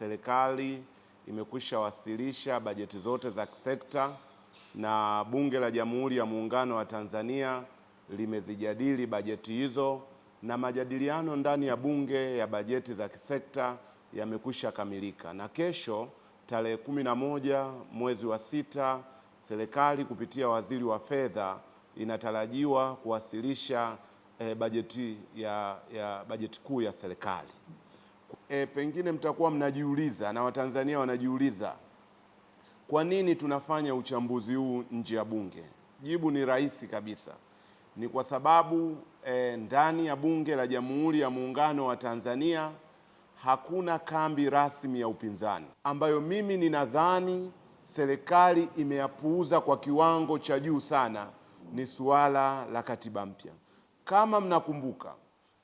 serikali imekwisha wasilisha bajeti zote za kisekta na Bunge la Jamhuri ya Muungano wa Tanzania limezijadili bajeti hizo, na majadiliano ndani ya bunge ya bajeti za kisekta yamekwisha kamilika, na kesho tarehe 11 mwezi wa 6 serikali kupitia waziri wa fedha inatarajiwa kuwasilisha bajeti bajeti kuu ya serikali. Pengine mtakuwa mnajiuliza na Watanzania wanajiuliza, kwa nini tunafanya uchambuzi huu nje ya bunge? Jibu ni rahisi kabisa. Ni kwa sababu ndani ya Bunge la Jamhuri ya Muungano wa Tanzania hakuna kambi rasmi ya upinzani, ambayo mimi ninadhani serikali imeyapuuza kwa kiwango cha juu sana. Ni suala la katiba mpya. Kama mnakumbuka,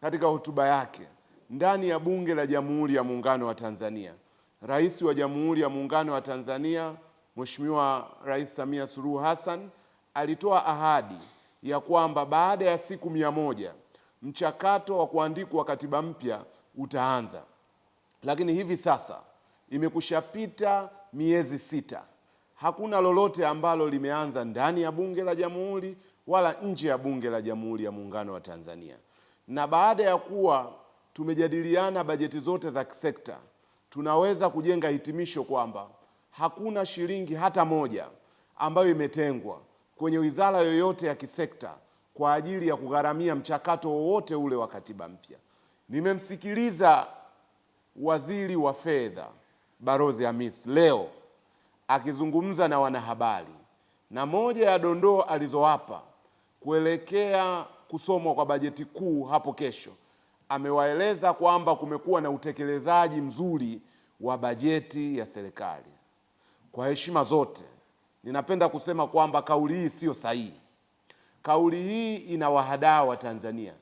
katika hotuba yake ndani ya Bunge la Jamhuri ya Muungano wa Tanzania, Rais wa Jamhuri ya Muungano wa Tanzania Mheshimiwa Rais Samia Suluhu Hassan alitoa ahadi ya kwamba baada ya siku 100 mchakato wa kuandikwa katiba mpya utaanza. Lakini hivi sasa imekushapita miezi 6, hakuna lolote ambalo limeanza ndani ya Bunge la Jamhuri wala nje ya Bunge la Jamhuri ya Muungano wa Tanzania. Na baada ya kuwa tumejadiliana bajeti zote za kisekta, tunaweza kujenga hitimisho kwamba hakuna shilingi hata moja ambayo imetengwa kwenye wizara yoyote ya kisekta kwa ajili ya kugharamia mchakato wowote ule wa katiba mpya. Nimemsikiliza Waziri wa Fedha Balozi Hamis leo akizungumza na wanahabari, na moja ya dondoo alizowapa kuelekea kusomwa kwa bajeti kuu hapo kesho, amewaeleza kwamba kumekuwa na utekelezaji mzuri wa bajeti ya serikali. Kwa heshima zote, ninapenda kusema kwamba kauli hii sio sahihi. Kauli hii inawahadaa Watanzania,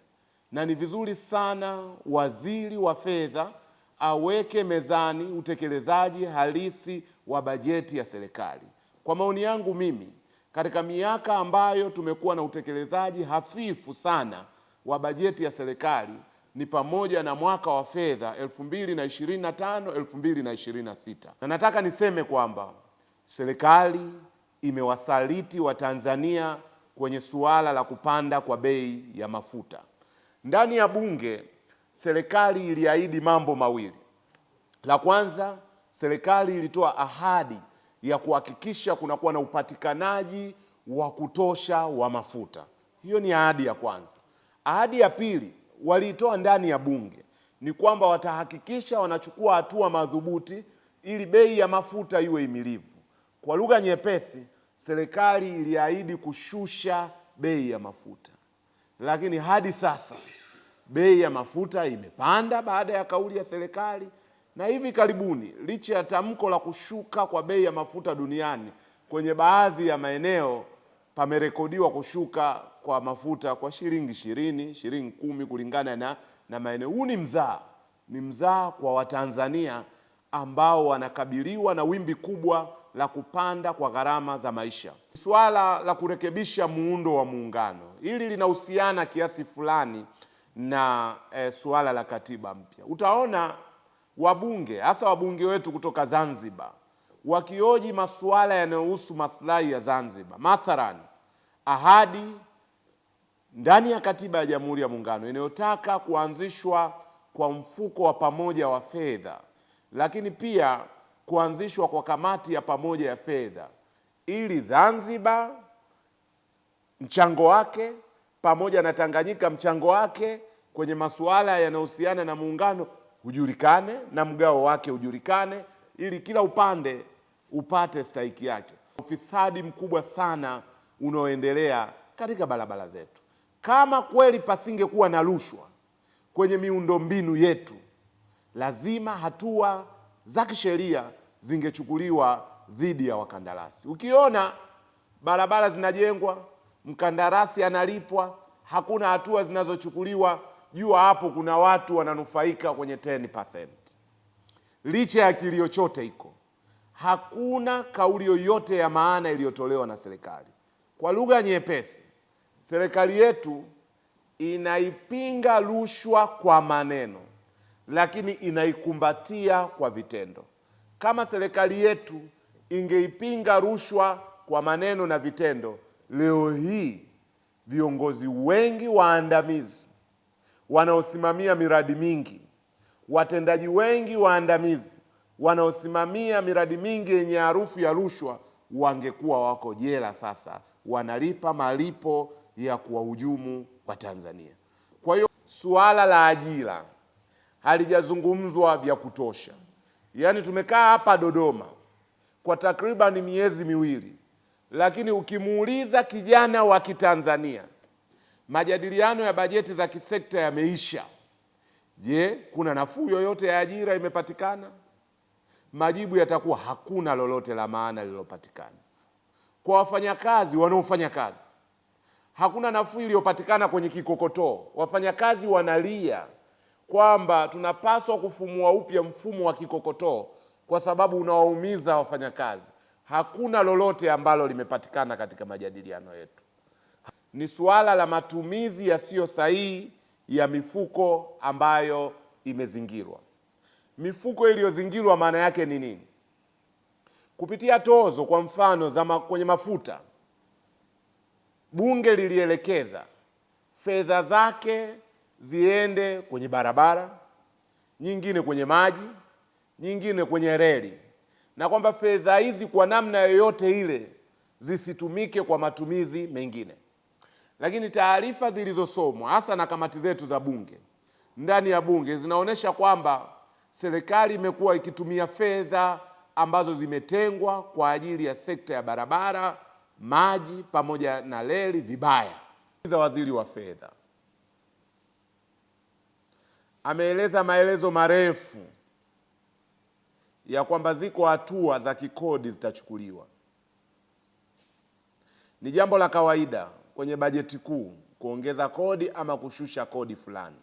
na ni vizuri sana Waziri wa Fedha aweke mezani utekelezaji halisi wa bajeti ya serikali. Kwa maoni yangu mimi, katika miaka ambayo tumekuwa na utekelezaji hafifu sana wa bajeti ya serikali ni pamoja na mwaka wa fedha 2025-2026. Na nataka niseme kwamba serikali imewasaliti Watanzania kwenye suala la kupanda kwa bei ya mafuta. Ndani ya bunge, serikali iliahidi mambo mawili. La kwanza, serikali ilitoa ahadi ya kuhakikisha kunakuwa na upatikanaji wa kutosha wa mafuta. Hiyo ni ahadi ya kwanza. Ahadi ya pili waliitoa ndani ya bunge ni kwamba watahakikisha wanachukua hatua madhubuti ili bei ya mafuta iwe himilivu. Kwa lugha nyepesi, serikali iliahidi kushusha bei ya mafuta, lakini hadi sasa bei ya mafuta imepanda baada ya kauli ya serikali. Na hivi karibuni, licha ya tamko la kushuka kwa bei ya mafuta duniani, kwenye baadhi ya maeneo pamerekodiwa kushuka kwa mafuta kwa shilingi 20, shilingi 10 kulingana na maeneo. Huu ni mzaa kwa Watanzania ambao wanakabiliwa na wimbi kubwa la kupanda kwa gharama za maisha. Swala la kurekebisha muundo wa muungano, hili linahusiana kiasi fulani na suala la katiba mpya. Utaona wabunge, hasa wabunge wetu kutoka Zanzibar, wakioji masuala yanayohusu maslahi ya Zanzibar. Mathalan, ahadi ndani ya katiba ya Jamhuri ya Muungano inayotaka kuanzishwa kwa mfuko wa pamoja wa fedha, lakini pia kuanzishwa kwa kamati ya pamoja ya fedha ili Zanzibar mchango wake pamoja na Tanganyika mchango wake kwenye masuala yanayohusiana na muungano ujulikane na mgao wake ujulikane, ili kila upande upate stahiki yake. Ufisadi mkubwa sana unaoendelea katika barabara zetu. Kama kweli pasingekuwa na rushwa kwenye miundombinu yetu, lazima hatua za kisheria zingechukuliwa dhidi ya wakandarasi. Ukiona barabara zinajengwa, mkandarasi analipwa, hakuna hatua zinazochukuliwa, jua hapo kuna watu wananufaika kwenye 10%. Licha ya kilio chote iko, hakuna kauli yoyote ya maana iliyotolewa na serikali. Kwa lugha nyepesi, serikali yetu inaipinga rushwa kwa maneno, lakini inaikumbatia kwa vitendo. Kama serikali yetu ingeipinga rushwa kwa maneno na vitendo, leo hii viongozi wengi waandamizi wanaosimamia miradi mingi, watendaji wengi waandamizi wanaosimamia miradi mingi yenye harufu ya rushwa wangekuwa wako jela sasa, wanalipa malipo ya kuwahujumu wa Tanzania. Kwa hiyo suala la ajira halijazungumzwa vya kutosha. Yaani tumekaa hapa Dodoma kwa takriban miezi miwili, lakini ukimuuliza kijana wa Kitanzania, majadiliano ya bajeti za kisekta yameisha, je, kuna nafuu yoyote ya ajira imepatikana? Majibu yatakuwa hakuna lolote la maana lililopatikana. Kwa wafanyakazi wanaofanya kazi, hakuna nafuu iliyopatikana kwenye kikokotoo. Wafanyakazi wanalia kwamba tunapaswa kufumua upya mfumo wa kikokotoo kwa sababu unawaumiza wafanyakazi. Hakuna lolote ambalo limepatikana katika majadiliano yetu. Ni suala la matumizi yasiyo sahihi ya mifuko ambayo imezingirwa. Mifuko iliyozingirwa maana yake ni nini? Kupitia tozo, kwa mfano kwenye mafuta, Bunge lilielekeza fedha zake ziende kwenye barabara, nyingine kwenye maji, nyingine kwenye reli, na kwamba fedha hizi kwa namna yoyote ile zisitumike kwa matumizi mengine. Lakini taarifa zilizosomwa hasa na kamati zetu za Bunge, ndani ya Bunge, zinaonyesha kwamba serikali imekuwa ikitumia fedha ambazo zimetengwa kwa ajili ya sekta ya barabara, maji pamoja na reli vibaya. Waziri wa Fedha ameeleza maelezo marefu ya kwamba ziko hatua za kikodi zitachukuliwa. Ni jambo la kawaida kwenye bajeti kuu kuongeza kodi ama kushusha kodi fulani.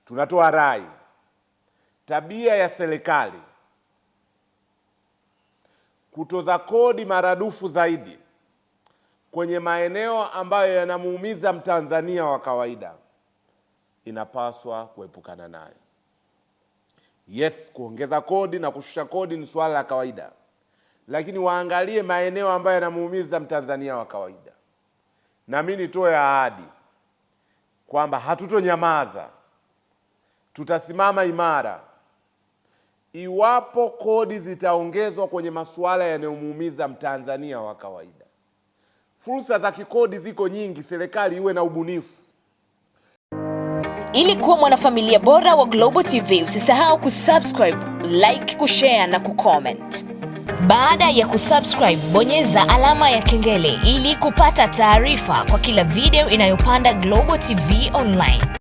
Tunatoa rai, tabia ya serikali kutoza kodi maradufu zaidi kwenye maeneo ambayo yanamuumiza Mtanzania wa kawaida inapaswa kuepukana nayo. Yes, kuongeza kodi na kushusha kodi ni swala la kawaida, lakini waangalie maeneo ambayo yanamuumiza Mtanzania wa kawaida. Na mimi nitoe ahadi kwamba hatutonyamaza, tutasimama imara iwapo kodi zitaongezwa kwenye masuala yanayomuumiza Mtanzania wa kawaida. Fursa za kikodi ziko nyingi, serikali iwe na ubunifu. Ili kuwa mwanafamilia bora wa Global TV, usisahau kusubscribe, like, kushare na kucomment. Baada ya kusubscribe, bonyeza alama ya kengele ili kupata taarifa kwa kila video inayopanda Global TV Online.